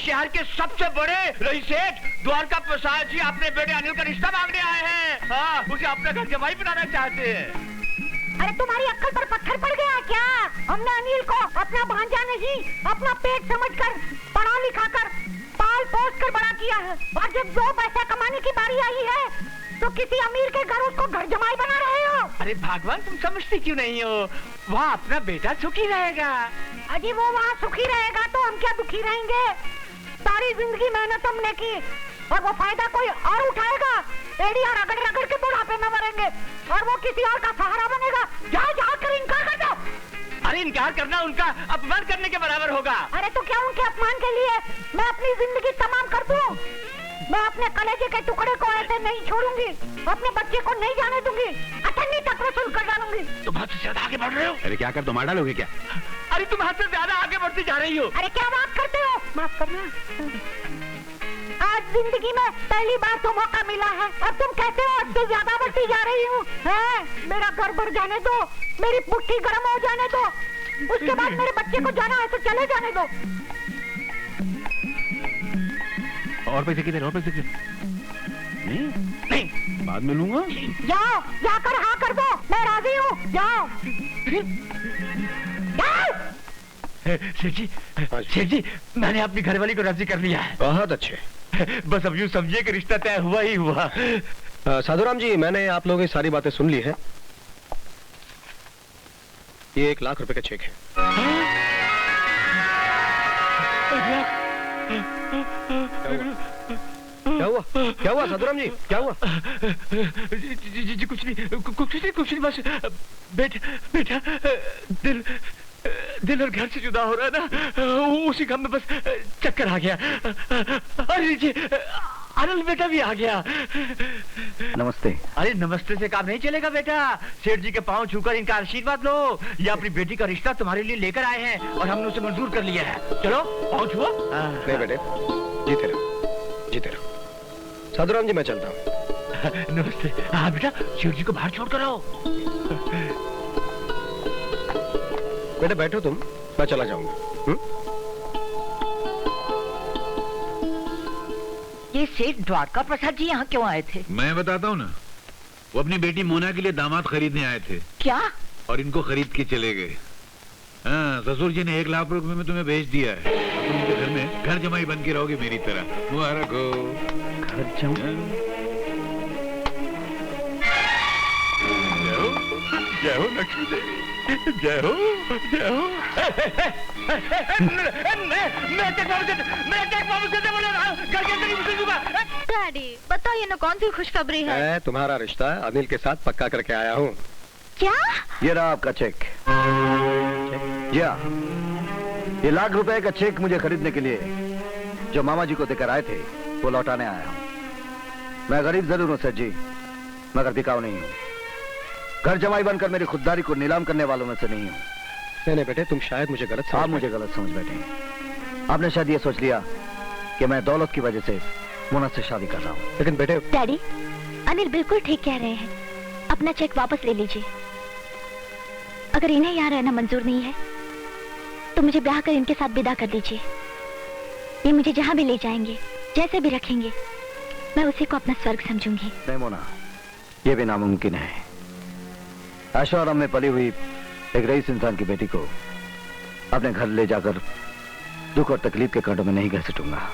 शहर के सबसे बड़े रईस सेठ द्वारका प्रसाद जी अपने बेटे अनिल का रिश्ता मांगने आए हैं। हाँ, उसे अपना घर जमाई बनाना चाहते हैं। अरे तुम्हारी अक्ल पर पत्थर पड़ गया क्या? हमने अनिल को अपना भांजा नहीं, अपना पेट समझकर पढ़ा लिखा कर पाल पोस कर बड़ा किया है, और जब 2 पैसा कमाने की बारी आई है तो किसी अमीर के घर उसको घर जमाई बना रहे हो। अरे भगवान, तुम समझती क्यों नहीं हो? वहाँ अपना बेटा सुखी रहेगा। अजी वो वहाँ सुखी रहेगा तो हम क्या दुखी रहेंगे? सारी जिंदगी मेहनत हमने की और वो फायदा कोई और उठाएगा। एड़ियां रगड़ रगड़ के बुढ़ापे में मरेंगे और वो किसी और का सहारा बनेगा। जाओ जाओ कर इनकार कर दो। अरे इनकार करना उनका अपमान करने के बराबर होगा। अरे तो क्या उनके अपमान के लिए मैं अपनी जिंदगी तमाम कर दूं? मैं अपने कलेजे के टुकड़े को ऐसे नहीं छोड़ूंगी, अपने बच्चे को नहीं जाने दूंगी, अठन्नी तक वसूल कर डालूंगी। तुम हद से ज्यादा आगे बढ़ रहे हो। अरे क्या कर, तुम मार डालोगे क्या? अरे तुम हद से ज्यादा आगे बढ़ती जा रही हो। अरे क्या बात करते हो? माफ करना, आज जिंदगी में पहली बार तो मौका मिला है और तुम कहते हो हद से ज्यादा बढ़ती जा रही हूँ। मेरा घर भर जाने दो, मेरी पुट्ठी गर्म हो जाने दो, उसके बाद मेरे बच्चे को जाना है तो चले जाने दो। और पैसे किधर? और पैसे किधर? नहीं, बाद में लूंगा। जाओ, जाकर हाँ कर दो, मैं राजी हूँ। जाओ। सेठ जी, मैंने अपनी घरवाली को राजी कर लिया है। बहुत अच्छे। बस अब यूँ समझिए कि रिश्ता तय हुआ ही हुआ। साधुराम जी, मैंने आप लोगों की सारी बातें सुन ली है। ये 1 लाख रुपए का चेक है। क्या हुआ? क्या हुआ साधुराम जी, क्या हुआ? जी कुछ नहीं, बस बेटा दिल और घर से जुदा हो रहा ना, उसी गम में बस चक्कर आ गया। अरे जी, अनिल बेटा भी आ गया। नमस्ते। अरे नमस्ते से काम नहीं चलेगा बेटा, सेठ जी के पांव छूकर इनका आशीर्वाद लो। ये अपनी बेटी का रिश्ता तुम्हारे लिए लेकर आए हैं और हमने उसे मंजूर कर लिया है। चलो पांव छुओ। नहीं बेटे, जीते रहो, जीते रहो। साधुराम जी, मैं चलता हूँ। नमस्ते। हाँ बेटा, सेठ जी को बाहर छोड़ कर आओ। बेटा बैठो तुम, मैं चला जाऊंगा। ये सेठ द्वारका प्रसाद जी यहाँ क्यों आए थे? मैं बताता हूँ ना, वो अपनी बेटी मोना के लिए दामाद खरीदने आए थे। क्या? और इनको खरीद के चले गए। हाँ, ससुर जी ने 1 लाख रुपए में तुम्हें भेज दिया है। तुम उनके घर में घर जमाई बन के रहोगे मेरी तरह। मुबारक हो। घर जमाई? जय हो लक्ष्मी देवी, जय हो, जय हो। डैडी बताइए ना, कौन सी खुशखबरी है? मैं तुम्हारा रिश्ता अनिल के साथ पक्का करके आया हूँ। क्या? ये रहा आपका चेक। या ये 1 लाख रुपए का चेक मुझे खरीदने के लिए जो मामा जी को देकर आए थे वो लौटाने आया हूँ। मैं गरीब जरूर हूँ सेठ जी, मगर बिकाऊ नहीं हूँ। घर जमाई बनकर मेरी खुददारी को नीलाम करने वालों में से नहीं हूँ। नहीं बेटे, तुम शायद मुझे गलत समझ। आप मुझे गलत समझ बैठे। आपने शायद ये सोच लिया कि मैं दौलत की वजह से मोना से शादी कर रहा हूँ, लेकिन बेटे। डैडी, अनिल बिल्कुल ठीक कह रहे हैं। अपना चेक वापस ले लीजिए। अगर इन्हें यहाँ रहना मंजूर नहीं है तो मुझे ब्याह कर इनके साथ विदा कर दीजिए। ये मुझे जहाँ भी ले जाएंगे, जैसे भी रखेंगे, मैं उसी को अपना स्वर्ग समझूंगी। नहीं मोना, ये भी नामुमकिन है। ऐशो आराम में पली हुई एक रईस इंसान की बेटी को अपने घर ले जाकर दुख और तकलीफ के कांटों में नहीं घसीटूंगा।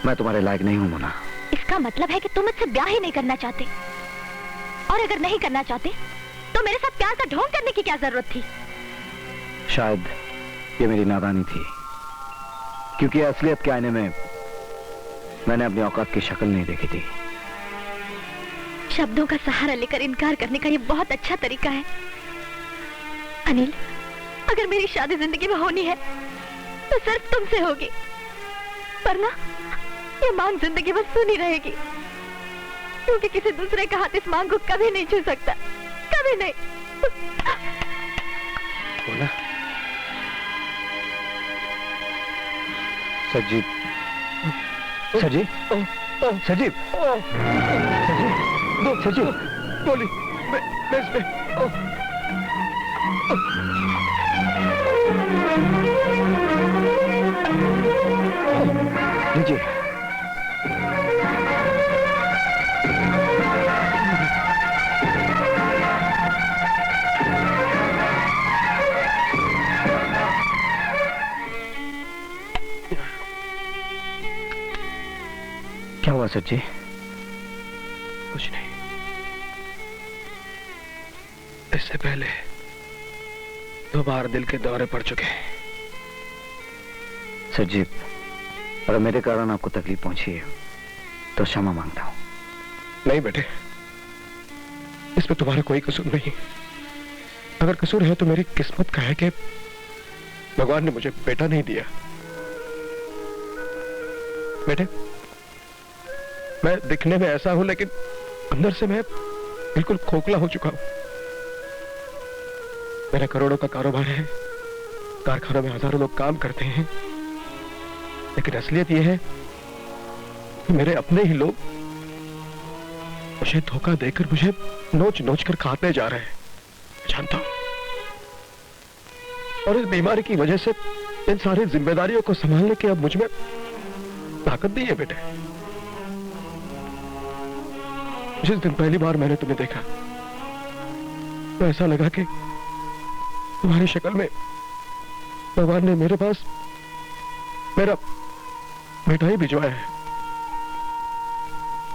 मैं तुम्हारे लायक नहीं हूं मोना। इसका मतलब है कि तुम मुझसे ब्याह ही नहीं करना चाहते, और अगर नहीं करना चाहते तो मेरे साथ प्यार का ढोंग करने की क्या जरूरत थी? शायद ये मेरी नादानी थी, क्योंकि असलियत के आईने में मैंने अपनी औकात की शक्ल नहीं देखी थी। शब्दों का सहारा लेकर इनकार करने का ये बहुत अच्छा तरीका है। अनिल, अगर मेरी शादी जिंदगी में होनी है तो सिर्फ तुमसे होगी, वरना ये मांग जिंदगी भर सुनी रहेगी, क्योंकि किसी दूसरे का हाथ इस मांग को कभी नहीं छू सकता, कभी नहीं। बोला सजीव, सजीव, सजीव, सजीव, बोली, मैं इसमें लीजिए। क्या हुआ सर जी? कुछ नहीं। इससे पहले 2 बार दिल के दौरे पड़ चुके हैं। सर जी, अगर मेरे कारण आपको तकलीफ पहुंची है तो क्षमा मांगता हूं। नहीं बेटे, इसमें तुम्हारा कोई कसूर नहीं। अगर कसूर है तो मेरी किस्मत का है कि भगवान ने मुझे बेटा नहीं दिया। बेटे, मैं दिखने में ऐसा हूं लेकिन अंदर से मैं बिल्कुल खोखला हो चुका हूं। मेरा करोड़ों का कारोबार है, कारखानों में हजारों लोग काम करते हैं, लेकिन असलियत यह है कि मेरे अपने ही लोग मुझे धोखा देकर मुझे नोच नोच कर खाते जा रहे हैं। जानता हूं, और इस बीमारी की वजह से इन सारी जिम्मेदारियों को संभालने की अब मुझ में ताकत नहीं है बेटे। जिस दिन पहली बार मैंने तुम्हें देखा तो ऐसा लगा कि तुम्हारी शक्ल में भगवान ने मेरे पास मेरा बेटा ही भिजवाया है,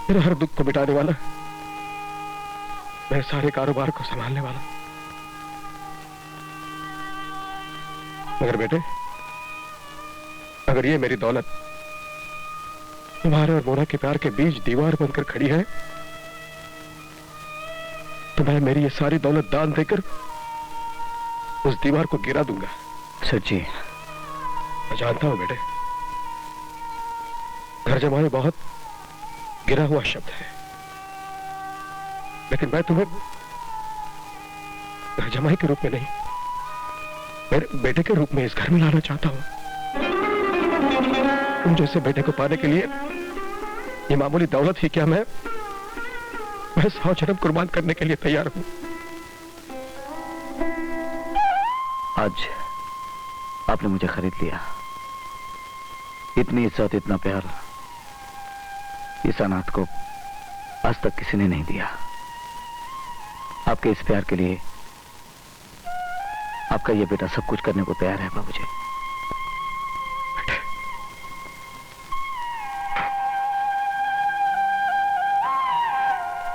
मेरे हर दुख को मिटाने वाला, मेरे सारे कारोबार को संभालने वाला। मगर बेटे, अगर ये मेरी दौलत तुम्हारे और मोना के प्यार के बीच दीवार बनकर खड़ी है तो मैं मेरी ये सारी दौलत दान देकर उस दीवार को गिरा दूंगा। सर जी, मैं जानता हूं बेटे, घर जमाई बहुत गिरा हुआ शब्द है, लेकिन मैं तुम्हें घर जमाई के रूप में नहीं, मेरे बेटे के रूप में इस घर में लाना चाहता हूं। तुम जैसे बेटे को पाने के लिए ये मामूली दौलत ही क्या, मैं 100 जन्म कुर्बान करने के लिए तैयार हूं। आज आपने मुझे खरीद लिया। इतनी इज्जत, इतना प्यार इस अनाथ को आज तक किसी ने नहीं दिया। आपके इस प्यार के लिए आपका ये बेटा सब कुछ करने को तैयार है बाबूजी।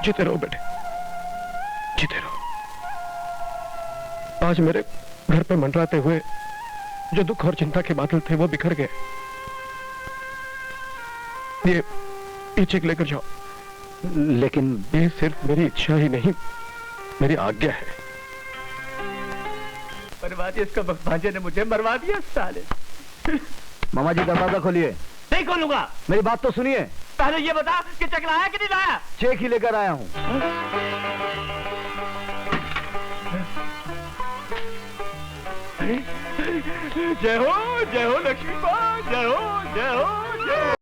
जीते रहो बेटे, जीते रहो। आज मेरे घर पे मंडराते हुए जो दुख और चिंता के बादल थे वो बिखर गए। ये चेक लेकर जाओ। लेकिन ये सिर्फ मेरी इच्छा ही नहीं, मेरी आज्ञा है। मरवा दिया इसका भांजे ने, मुझे मरवा दिया साले। मामा जी दरवाजा खोलिए। नहीं खोलूंगा। मेरी बात तो सुनिए। पहले ये बता कि चेक लाया कि नहीं लाया। चेक ही लेकर आया हूं। जय हो लक्ष्मी मां, जय हो जय हो जय हो।